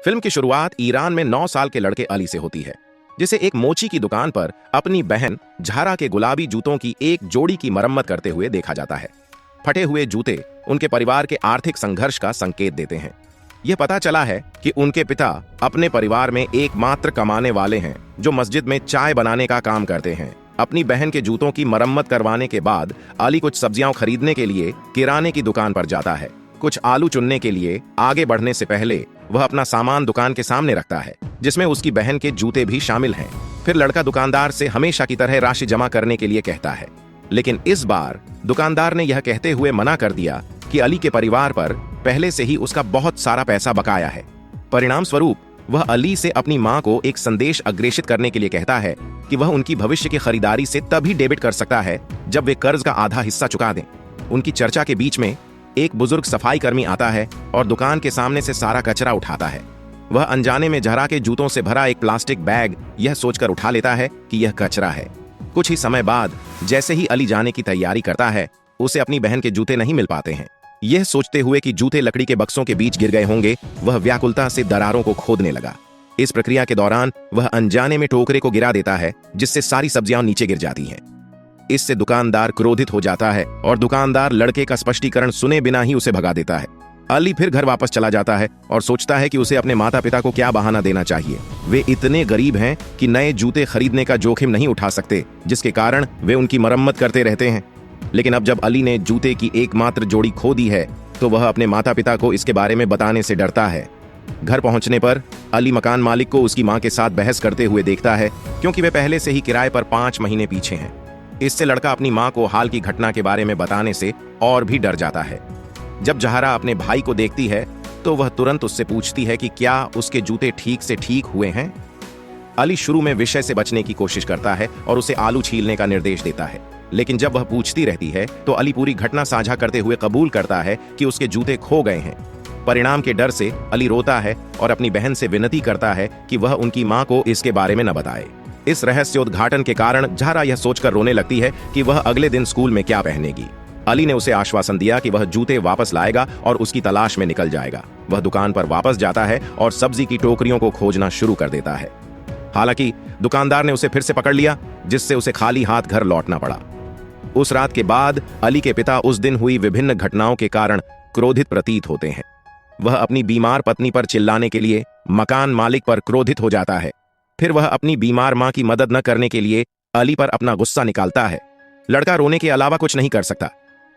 Film की शुरुआत Iran में 9 साल के लड़के अली से होती है, जिसे एक मोची की दुकान पर अपनी बहन ज़हरा के गुलाबी जूतों की एक जोड़ी की मरम्मत करते हुए देखा जाता है। फटे हुए जूते उनके परिवार के आर्थिक संघर्ष का संकेत देते हैं। यह पता चला है कि उनके पिता अपने परिवार में एकमात्र कमाने वाले हैं जो मस्जिद में चाय बनाने का काम करते हैं। अपनी बहन के जूतों की मरम्मत करवाने के बाद अली कुछ सब्जियां खरीदने के लिए किराने की दुकान पर जाता है। कुछ आलू चुनने के लिए आगे बढ़ने से पहले वह अपना सामान दुकान के सामने रखता है, जिसमें उसकी बहन के जूते भी शामिल हैं। फिर लड़का दुकानदार से हमेशा की तरह राशि जमा करने के लिए कहता है, लेकिन इस बार दुकानदार ने यह कहते हुए मना कर दिया कि अली के परिवार पर पहले से ही उसका बहुत सारा पैसा बकाया है। परिणाम स्वरूप वह अली से अपनी मां को एक संदेश अग्रेषित करने के लिए कहता है कि वह उनकी भविष्य की खरीदारी से तभी डेबिट कर सकता है जब वे कर्ज का आधा हिस्सा चुका दें। उनकी चर्चा के बीच में एक बुजुर्ग सफाई कर्मी आता है और दुकान के सामने से सारा कचरा उठाता है। वह अनजाने में ज़हरा के जूतों से भरा एक प्लास्टिक बैग यह सोचकर उठा लेता है कि यह कचरा है। कुछ ही समय बाद जैसे ही अली जाने की तैयारी करता है, उसे अपनी बहन के जूते नहीं मिल पाते हैं। यह सोचते हुए कि जूते लकड़ी के बक्सों के बीच गिर गए होंगे, वह व्याकुलता से दरारों को खोदने लगा। इस प्रक्रिया के दौरान वह अनजाने में टोकरे को गिरा देता है, जिससे सारी सब्जियां नीचे गिर जाती हैं। इससे दुकानदार क्रोधित हो जाता है और दुकानदार लड़के का स्पष्टीकरण सुने बिना ही उसे भगा देता है। अली फिर घर वापस चला जाता है और सोचता है कि उसे अपने माता पिता को क्या बहाना देना चाहिए। वे इतने गरीब हैं कि नए जूते खरीदने का जोखिम नहीं उठा सकते, जिसके कारण वे उनकी मरम्मत करते रहते हैं। लेकिन अब जब अली ने जूते की एकमात्र जोड़ी खो दी है, तो वह अपने माता पिता को इसके बारे में बताने से डरता है। घर पहुंचने पर अली मकान मालिक को उसकी मां के साथ बहस करते हुए देखता है, क्योंकि वे पहले से ही किराए पर 5 महीने पीछे हैं। इससे लड़का अपनी मां को हाल की घटना के बारे में बताने से और भी डर जाता है। जब ज़हरा अपने भाई को देखती है तो वह तुरंत उससे पूछती है कि क्या उसके जूते ठीक से ठीक हुए हैं। अली शुरू में विषय से बचने की कोशिश करता है और उसे आलू छीलने का निर्देश देता है, लेकिन जब वह पूछती रहती है तो अली पूरी घटना साझा करते हुए कबूल करता है कि उसके जूते खो गए हैं। परिणाम के डर से अली रोता है और अपनी बहन से विनती करता है कि वह उनकी मां को इसके बारे में न बताए। इस रहस्योद्घाटन के कारण ज़हरा यह सोचकर रोने लगती है कि वह अगले दिन स्कूल में क्या पहनेगी। अली ने उसे आश्वासन दिया कि वह जूते वापस लाएगा और उसकी तलाश में निकल जाएगा। वह दुकान पर वापस जाता है और सब्जी की टोकरियों को खोजना शुरू कर देता है। हालांकि दुकानदार ने उसे फिर से पकड़ लिया, जिससे उसे खाली हाथ घर लौटना पड़ा। उस रात के बाद अली के पिता उस दिन हुई विभिन्न घटनाओं के कारण क्रोधित प्रतीत होते हैं। वह अपनी बीमार पत्नी पर चिल्लाने के लिए मकान मालिक पर क्रोधित हो जाता है। फिर वह अपनी बीमार मां की मदद न करने के लिए अली पर अपना गुस्सा निकालता है। लड़का रोने के अलावा कुछ नहीं कर सकता,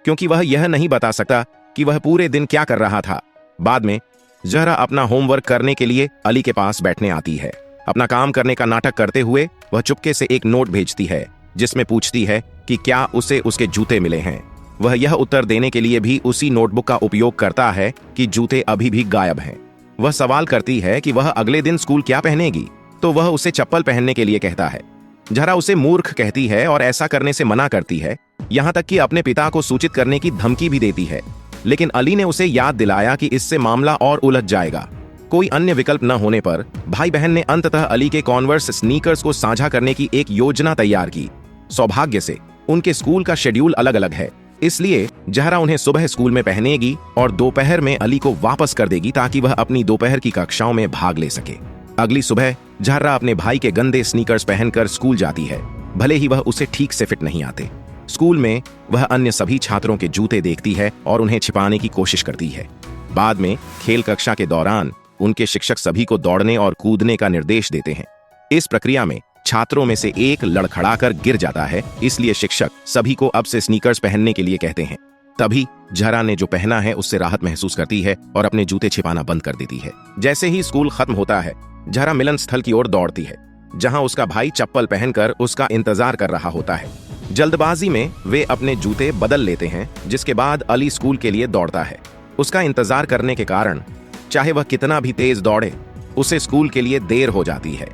क्योंकि वह यह नहीं बता सकता कि वह पूरे दिन क्या कर रहा था। बाद में ज़हरा अपना होमवर्क करने के लिए अली के पास बैठने आती है। अपना काम करने का नाटक करते हुए वह चुपके से एक नोट भेजती है, जिसमें पूछती है कि क्या उसे उसके जूते मिले हैं। वह यह उत्तर देने के लिए भी उसी नोटबुक का उपयोग करता है कि जूते अभी भी गायब हैं। वह सवाल करती है कि वह अगले दिन स्कूल क्या पहनेगी, तो वह उसे चप्पल पहनने के लिए कहता है। ज़हरा उसे मूर्ख कहती है और ऐसा करने से मना करती है, यहाँ तक कि अपने पिता को सूचित करने की धमकी भी देती है। लेकिन अली ने उसे याद दिलाया कि इससे मामला और उलझ जाएगा। कोई अन्य विकल्प न होने पर भाई बहन ने अंततः अली के कॉन्वर्स स्नीकर्स को साझा करने की एक योजना तैयार की। सौभाग्य से उनके स्कूल का शेड्यूल अलग अलग है, इसलिए ज़हरा उन्हें सुबह स्कूल में पहनेगी और दोपहर में अली को वापस कर देगी, ताकि वह अपनी दोपहर की कक्षाओं में भाग ले सके। अगली सुबह ज़हरा अपने भाई के गंदे स्नीकर्स पहनकर स्कूल जाती है, भले ही वह उसे ठीक से फिट नहीं आते। स्कूल में वह अन्य सभी छात्रों के जूते देखती है और उन्हें छिपाने की कोशिश करती है। बाद में खेल कक्षा के दौरान उनके शिक्षक सभी को दौड़ने और कूदने का निर्देश देते हैं। इस प्रक्रिया में छात्रों में से एक लड़खड़ाकर गिर जाता है, इसलिए शिक्षक सभी को अब से स्नीकर्स पहनने के लिए कहते हैं। तभी ज़हरा ने जो पहना है उससे राहत महसूस करती है और अपने जूते छिपाना बंद कर देती है। जैसे ही स्कूल खत्म होता है, ज़हरा मिलन स्थल की ओर दौड़ती है, जहां उसका भाई चप्पल पहनकर उसका इंतजार कर रहा होता है। जल्दबाजी में वे अपने जूते बदल लेते हैं, जिसके बाद अली स्कूल के लिए दौड़ता है। उसका इंतजार करने के कारण चाहे वह कितना भी तेज दौड़े, उसे स्कूल के लिए देर हो जाती है।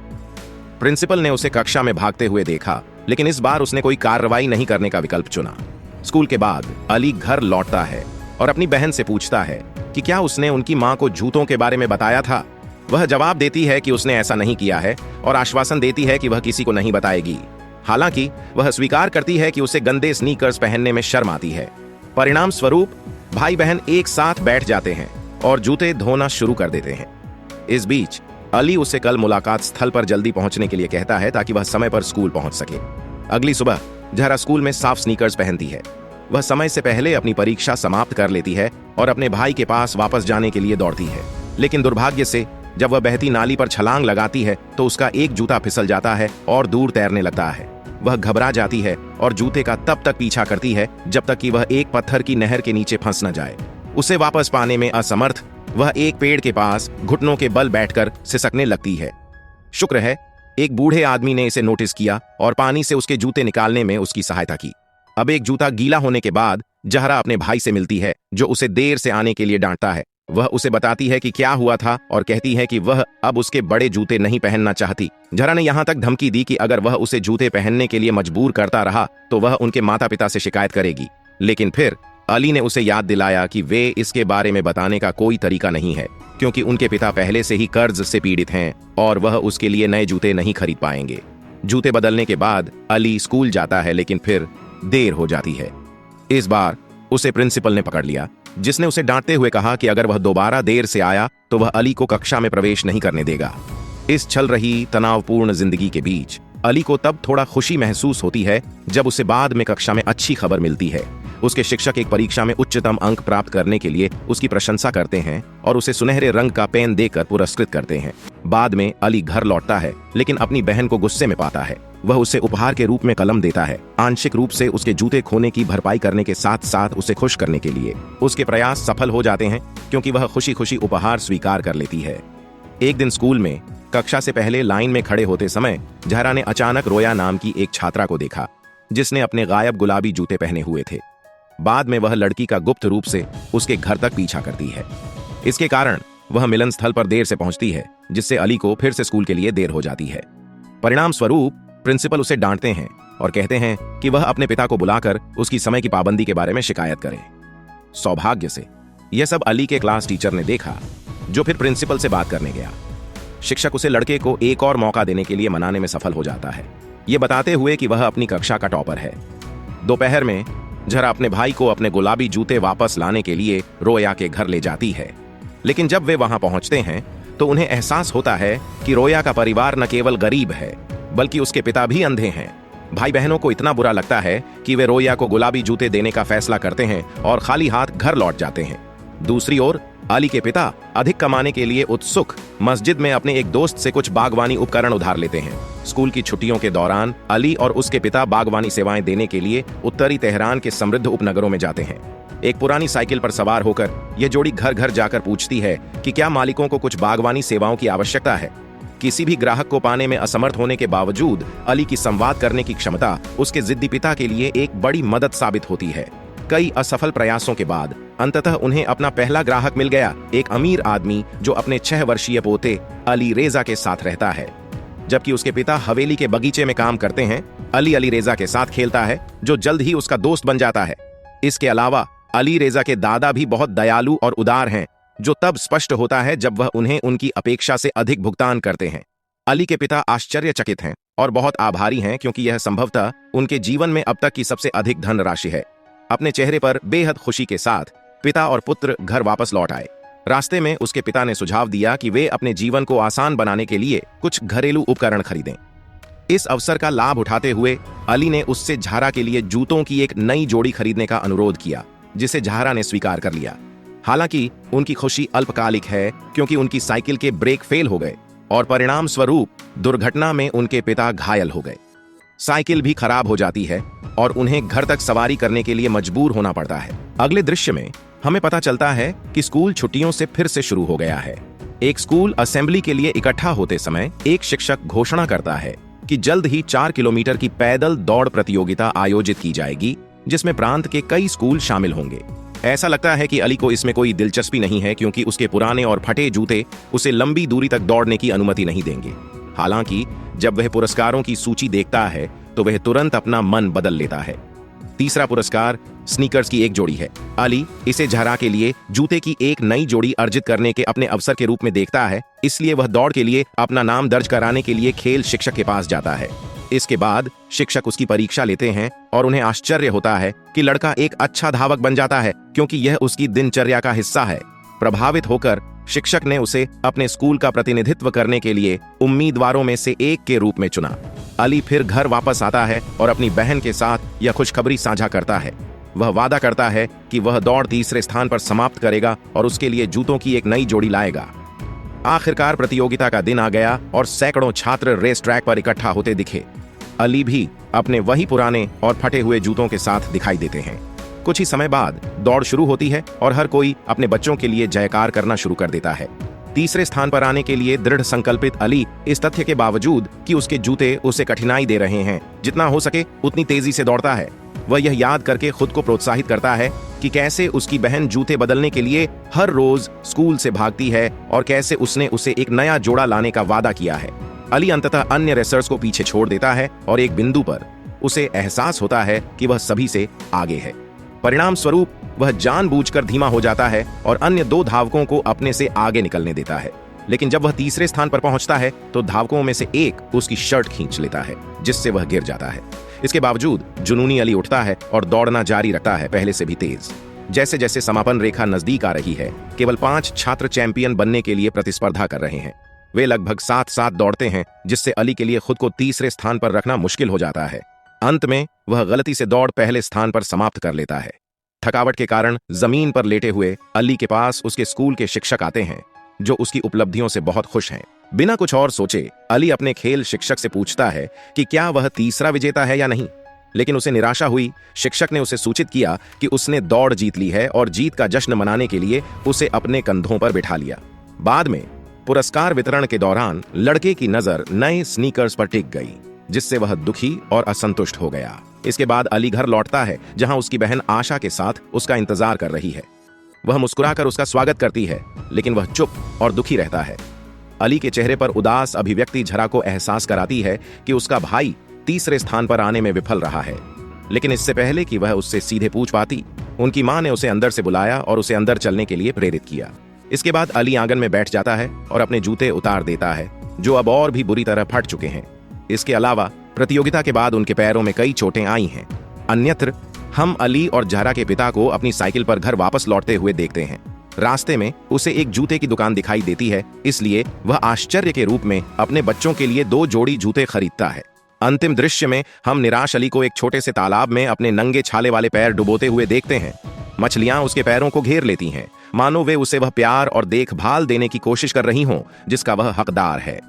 प्रिंसिपल ने उसे कक्षा में भागते हुए देखा, लेकिन इस बार उसने कोई कार्रवाई नहीं करने का विकल्प चुना। स्कूल के बाद अली घर लौटता है और अपनी बहन से पूछता है कि क्या उसने उनकी मां को जूतों के बारे में बताया था। वह जवाब देती है कि उसने ऐसा नहीं किया है और आश्वासन देती है कि वह किसी को नहीं बताएगी। हालांकि वह स्वीकार करती है कि उसे गंदे स्नीकर्स पहनने में शर्म आती है। परिणाम स्वरूप भाई बहन एक साथ बैठ जाते हैं और जूते धोना शुरू कर देते हैं। इस बीच अली उससे कल मुलाकात स्थल पर जल्दी पहुंचने के लिए कहता है ताकि वह समय पर स्कूल पहुंच सके। अगली सुबह जहरा स्कूल में साफ स्नीकर्स पहनती है। वह समय से पहले अपनी परीक्षा समाप्त कर लेती है और अपने भाई के पास वापस जाने के लिए दौड़ती है, लेकिन दुर्भाग्य से जब वह बहती नाली पर छलांग लगाती है तो उसका एक जूता फिसल जाता है और दूर तैरने लगता है। वह घबरा जाती है और जूते का तब तक पीछा करती है जब तक कि वह एक पत्थर की नहर के नीचे फंस न जाए। उसे वापस पाने में असमर्थ वह एक पेड़ के पास घुटनों के बल बैठकर सिसकने लगती है। शुक्र है एक बूढ़े आदमी ने इसे नोटिस किया और पानी से उसके जूते निकालने में उसकी सहायता की। अब एक जूता गीला होने के बाद जहरा अपने भाई से मिलती है जो उसे देर से आने के लिए डांटता है। वह उसे बताती है कि क्या हुआ था और कहती है कि वह अब उसके बड़े जूते नहीं पहनना चाहती। जहरा ने यहां तक धमकी दी कि अगर वह उसे जूते पहनने के लिए मजबूर करता रहा तो वह उनके माता पिता से शिकायत करेगी, लेकिन फिर अली ने उसे याद दिलाया कि वे इसके बारे में बताने का कोई तरीका नहीं है क्योंकि उनके पिता पहले से ही कर्ज से पीड़ित हैं और वह उसके लिए नए जूते नहीं खरीद पाएंगे। जूते बदलने के बाद अली स्कूल जाता है, लेकिन फिर देर हो जाती है। इस बार उसे प्रिंसिपल ने पकड़ लिया, जिसने उसे डांटते हुए कहा कि अगर वह दोबारा देर से आया तो वह अली को कक्षा में प्रवेश नहीं करने देगा। इस चल रही तनावपूर्ण जिंदगी के बीच अली को तब थोड़ा खुशी महसूस होती है जब उसे बाद में कक्षा में अच्छी खबर मिलती है। उसके शिक्षक एक परीक्षा में उच्चतम अंक प्राप्त करने के लिए उसकी प्रशंसा करते हैं और उसे सुनहरे रंग का पेन देकर पुरस्कृत करते हैं। बाद में अली घर लौटता है, लेकिन अपनी बहन को गुस्से में पाता है। वह उसे उपहार के रूप में कलम देता है, आंशिक रूप से उसके जूते खोने की भरपाई करने के साथ साथ उसे खुश करने के लिए। उसके प्रयास सफल हो जाते हैं क्योंकि वह खुशी खुशी उपहार स्वीकार कर लेती है। एक दिन स्कूल में कक्षा से पहले लाइन में खड़े होते समय जहरा ने अचानक रोया नाम की एक छात्रा को देखा जिसने अपने गायब गुलाबी जूते पहने हुए थे। बाद में वह लड़की का गुप्त रूप से उसके घर तक पीछा करती है। इसके कारण वह मिलन स्थल पर देर से पहुंचती है, जिससे अली को फिर से स्कूल के लिए देर हो जाती है। परिणाम स्वरूप प्रिंसिपल उसे डांटते हैं और कहते हैं कि वह अपने पिता को बुलाकर उसकी समय की पाबंदी के बारे में शिकायत करे। सौभाग्य से यह सब अली के क्लास टीचर ने देखा, जो फिर प्रिंसिपल से बात करने गया। शिक्षक उसे लड़के को एक और मौका देने के लिए मनाने में सफल हो जाता है, ये बताते हुए कि वह अपनी कक्षा का टॉपर है। दोपहर में जहरा अपने भाई को अपने गुलाबी जूते वापस लाने के लिए रोया के घर ले जाती है, लेकिन जब वे वहां पहुंचते हैं तो उन्हें एहसास होता है कि रोया का परिवार न केवल गरीब है बल्कि उसके पिता भी अंधे हैं। भाई बहनों को इतना बुरा लगता है कि वे रोया को गुलाबी जूते देने का फैसला करते हैं और खाली हाथ घर लौट जाते हैं। दूसरी ओर अली के पिता अधिक कमाने के लिए उत्सुक मस्जिद में अपने एक दोस्त से कुछ बागवानी उपकरण उधार लेते हैं। स्कूल की छुट्टियों के दौरान अली और उसके पिता बागवानी सेवाएं देने के लिए उत्तरी तेहरान के समृद्ध उपनगरों में जाते हैं। एक पुरानी साइकिल पर सवार होकर यह जोड़ी घर घर जाकर पूछती है कि क्या मालिकों को कुछ बागवानी सेवाओं की आवश्यकता है। किसी भी ग्राहक को पाने में असमर्थ होने के बावजूद अली की संवाद करने की क्षमता उसके जिद्दी पिता के लिए एक बड़ी मदद साबित होती है। कई असफल प्रयासों के बाद अंततः उन्हें अपना पहला ग्राहक मिल गया, एक अमीर आदमी जो अपने 6 वर्षीय पोते अली रेजा के साथ रहता है। जबकि उसके पिता हवेली के बगीचे में काम करते हैं, अली रेजा के साथ खेलता है, जो जल्द ही उसका दोस्त बन जाता है। इसके अलावा अली रेजा के दादा भी बहुत दयालु और उदार हैं, जो तब स्पष्ट होता है जब वह उन्हें उनकी अपेक्षा से अधिक भुगतान करते हैं। अली के पिता आश्चर्यचकित हैं और बहुत आभारी हैं क्योंकि यह संभवतः उनके जीवन में अब तक की सबसे अधिक धनराशि है। अपने चेहरे पर बेहद खुशी के साथ पिता और पुत्र घर वापस लौट आए। रास्ते में उसके पिता ने सुझाव दिया कि वे अपने जीवन को आसान बनाने के लिए कुछ घरेलू उपकरण खरीदें। इस अवसर का लाभ उठाते हुए अली ने उससे जहरा के लिए जूतों की एक नई जोड़ी खरीदने का अनुरोध किया, जिसे जहरा ने स्वीकार कर लिया। हालांकि उनकी खुशी अल्पकालिक है क्योंकि उनकी साइकिल के ब्रेक फेल हो गए और परिणाम स्वरूप दुर्घटना में उनके पिता घायल हो गए। साइकिल भी खराब हो जाती है और उन्हें घर तक सवारी करने के लिए मजबूर होना पड़ता है। अगले दृश्य में हमें पता चलता है कि स्कूल छुट्टियों से फिर से शुरू हो गया है। एक स्कूल असेंबली के लिए इकट्ठा होते समय एक शिक्षक घोषणा करता है कि जल्द ही 4 किलोमीटर की पैदल दौड़ प्रतियोगिता आयोजित की जाएगी, जिसमें प्रांत के कई स्कूल शामिल होंगे। ऐसा लगता है कि अली को इसमें कोई दिलचस्पी नहीं है क्योंकि उसके पुराने और फटे जूते उसे लंबी दूरी तक दौड़ने की अनुमति नहीं देंगे। हालांकि जब वह पुरस्कारों की सूची देखता है तो वह तुरंत अपना मन बदल लेता है। तीसरा पुरस्कार स्नीकर्स की एक जोड़ी है। अली इसे जहरा के लिए जूते की एक नई जोड़ी अर्जित करने के अपने अवसर के रूप में देखता है, इसलिए वह दौड़ के लिए अपना नाम दर्ज कराने के लिए खेल शिक्षक के पास जाता है। इसके बाद शिक्षक उसकी परीक्षा लेते हैं और उन्हें आश्चर्य होता है कि लड़का एक अच्छा धावक बन जाता है क्योंकि यह उसकी दिनचर्या का हिस्सा है। प्रभावित होकर शिक्षक ने उसे अपने स्कूल का प्रतिनिधित्व करने के लिए उम्मीदवारों में से एक के रूप में चुना। अली फिर घर वापस आता है और अपनी बहन के साथ यह खुशखबरी साझा करता है। वह वादा करता है कि वह दौड़ तीसरे स्थान पर समाप्त करेगा और उसके लिए जूतों की एक नई जोड़ी लाएगा। आखिरकार प्रतियोगिता का दिन आ गया और सैकड़ों छात्र रेस ट्रैक पर इकट्ठा होते दिखे। अली भी अपने वही पुराने और फटे हुए जूतों के साथ दिखाई देते हैं। कुछ ही समय बाद दौड़ शुरू होती है और हर कोई अपने बच्चों के लिए जयकार करना शुरू कर देता है। तीसरे स्थान पर आने के लिए दृढ़ संकल्पित अली इस तथ्य के बावजूद कि उसके जूते उसे कठिनाई दे रहे हैं, जितना हो सके उतनी तेजी से दौड़ता है। वह यह याद करके खुद को प्रोत्साहित करता है कि कैसे उसकी बहन जूते बदलने के लिए हर रोज स्कूल से भागती है और कैसे उसने उसे एक नया जोड़ा लाने का वादा किया है। अली अंततः अन्य रेसर्स को पीछे छोड़ देता है और एक बिंदु पर उसे एहसास होता है कि वह सभी से आगे है। परिणाम स्वरूप वह जानबूझकर धीमा हो जाता है और अन्य दो धावकों को अपने से आगे निकलने देता है। लेकिन जब वह तीसरे स्थान पर पहुंचता है तो धावकों में से एक उसकी शर्ट खींच लेता है, जिससे वह गिर जाता है। इसके बावजूद जुनूनी अली उठता है और दौड़ना जारी रखता है, पहले से भी तेज। जैसे जैसे समापन रेखा नजदीक आ रही है, केवल 5 छात्र चैंपियन बनने के लिए प्रतिस्पर्धा कर रहे हैं। वे लगभग साथ साथ दौड़ते हैं, जिससे अली के लिए खुद को तीसरे स्थान पर रखना मुश्किल हो जाता है। अंत में वह गलती से दौड़ पहले स्थान पर समाप्त कर लेता है। थकावट के कारण जमीन पर लेटे हुए अली के पास उसके स्कूल के शिक्षक आते हैं, जो उसकी उपलब्धियों से बहुत खुश हैं। बिना कुछ और सोचे अली अपने खेल शिक्षक से पूछता है कि क्या वह तीसरा विजेता है या नहीं, लेकिन उसे निराशा हुई। शिक्षक ने उसे सूचित किया कि उसने दौड़ जीत ली है और जीत का जश्न मनाने के लिए उसे अपने कंधों पर बिठा लिया। बाद में पुरस्कार वितरण के दौरान लड़के की नजर नए स्नीकर्स पर टिक गई, जिससे वह दुखी और असंतुष्ट हो गया। इसके बाद अली घर लौटता है, जहां उसकी बहन आशा के साथ उसका इंतजार कर रही है। वह मुस्कुराकर उसका स्वागत करती है, लेकिन वह चुप और दुखी रहता है। अली के चेहरे पर उदास अभिव्यक्ति झरा को एहसास कराती है कि उसका भाई तीसरे स्थान पर आने में विफल रहा है। लेकिन इससे पहले कि वह उससे सीधे पूछ पाती, उनकी मां ने उसे अंदर से बुलाया और उसे अंदर चलने के लिए प्रेरित किया। इसके बाद अली आंगन में बैठ जाता है और अपने जूते उतार देता है, जो अब और भी बुरी तरह फट चुके हैं। इसके अलावा प्रतियोगिता के बाद उनके पैरों में कई चोटें आई हैं। अन्यत्र हम अली और जहरा के पिता को अपनी साइकिल पर घर वापस लौटते हुए देखते हैं। रास्ते में उसे एक जूते की दुकान दिखाई देती है, इसलिए वह आश्चर्य के रूप में अपने बच्चों के लिए 2 जोड़ी जूते खरीदता है। अंतिम दृश्य में हम निराश अली को एक छोटे से तालाब में अपने नंगे छाले वाले पैर डुबोते हुए देखते हैं। मछलियां उसके पैरों को घेर लेती हैं, मानो वे उसे वह प्यार और देखभाल देने की कोशिश कर रही हों जिसका वह हकदार है।